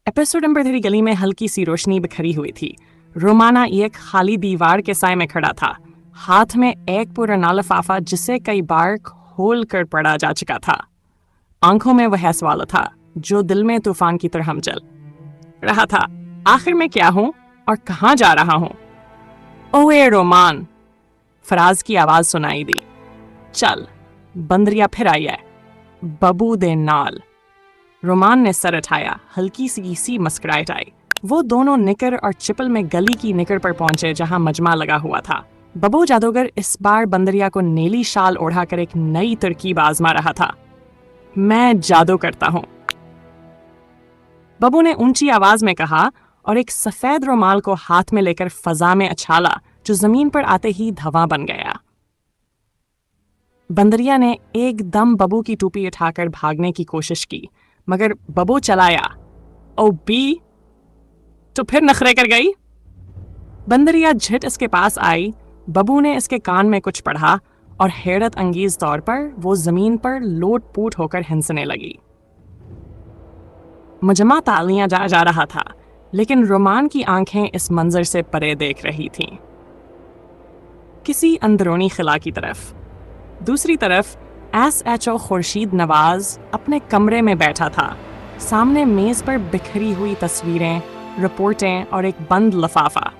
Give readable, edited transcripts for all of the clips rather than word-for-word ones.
Episode number 3 गली में हल्की सी रोशनी बिखरी हुई थी। रोमाना एक खाली दीवार के साए में खड़ा था, हाथ में एक पुराना लिफाफा जिसे कई बार खोल कर पढ़ा जा चुका था। आंखों में वह सवाल था जो दिल में तूफान की तरह मचल रहा था। आखिर में क्या हूं और कहां जा रहा हूं? ओए रोमान, फराज की आवाज सुनाई दी। चल, बंदरिया फिर आई है, बबू दे नाल। रोमान ने सर उठाया, हल्की सी मुस्कुराहट आई। वो दोनों निकर और चिपल में गली की निकर पर पहुंचे जहां मजमा लगा हुआ था। बबू जादूगर इस बार बंदरिया को नीली शाल ओढ़ाकर एक नई तरकीब आजमा रहा था। मैं जादू करता हूं, बबू ने ऊंची आवाज में कहा और एक सफेद रुमाल को हाथ में लेकर फजा में उछाला जो जमीन पर आते ही धवां बन गया। बंदरिया ने एकदम बबू की टोपी उठाकर भागने की कोशिश की, मगर बबू चलाया। ओ बी, तो फिर नखरे कर गई। बंदरिया झट इसके पास आई। बबू ने इसके कान में कुछ पढ़ा और हैरत अंगेज तौर पर वो जमीन पर लोट-पोट होकर हंसने लगी। मुजम्मा तालियां जा रहा था, लेकिन रोमान की आंखें इस मंजर से परे देख रही थीं, किसी अंदरूनी खिला की तरफ। दूसरी तरफ SHO खुर्शीद नवाज अपने कमरे में बैठा था। सामने मेज पर बिखरी हुई तस्वीरें, रिपोर्टें और एक बंद लिफाफा।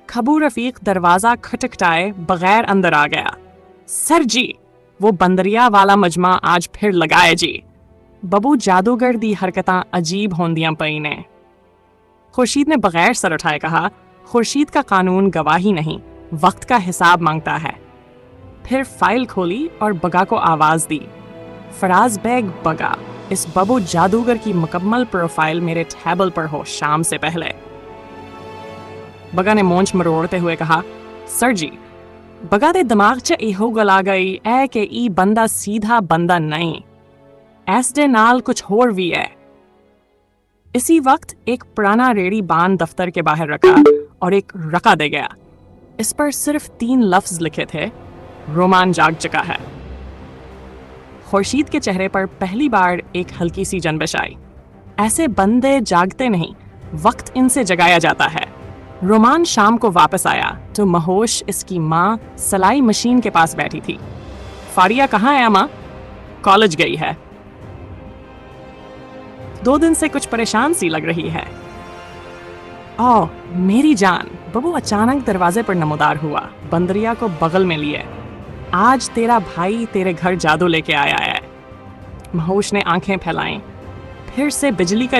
खबू रफीक दरवाजा खटखटाए बगैर अंदर आ गया। सर जी, वो बंदरिया वाला मजमा आज फिर लगाए जी। बबू जादूगर दी हरकतां अजीब होंदियां पई ने। खुर्शीद ने बगैर सर उठाए कहा, खुर्शीद का कानून गवाही नहीं, वक्त का हिसाब मांगता है। फिर फाइल खोली और बगा को आवाज दी। फराज बेग बगा, इस बबू जादूगर की मुकम्मल प्रोफाइल मेरे टेबल पर हो शाम से पहले। बगा ने मोंछ मरोड़ते हुए कहा, सर जी, बगा दे दिमाग च इहो गल आ गई है कि ई बंदा सीधा बंदा नहीं, ऐस दे नाल कुछ होर भी है। इसी वक्त एक पुराना रेड़ी बान दफ्तर के बाहर रखा और एक रका दे गया। इस पर सिर्फ 3 लफ्ज लिखे थे, रोमान जाग चुका है। खुर्शीद के चेहरे पर पहली बार एक हल्की सी जनबिश आई। ऐसे बंदे जागते नहीं, वक्त इनसे जगाया जाता है। रोमान शाम को वापस आया तो महोश इसकी माँ सलाई मशीन के पास बैठी थी। फारिया कहाँ है अम्मा? कॉलेज गई है। 2 दिन से कुछ परेशान सी लग रही है। ओह मेरी जान, बबू अचानक दरवाजे पर नमूदार हुआ, बंदरिया को बगल में लिए। आज तेरा भाई तेरे घर जादू लेके आया है। महोश ने आंखें फैलाईं। फिर से बिजली का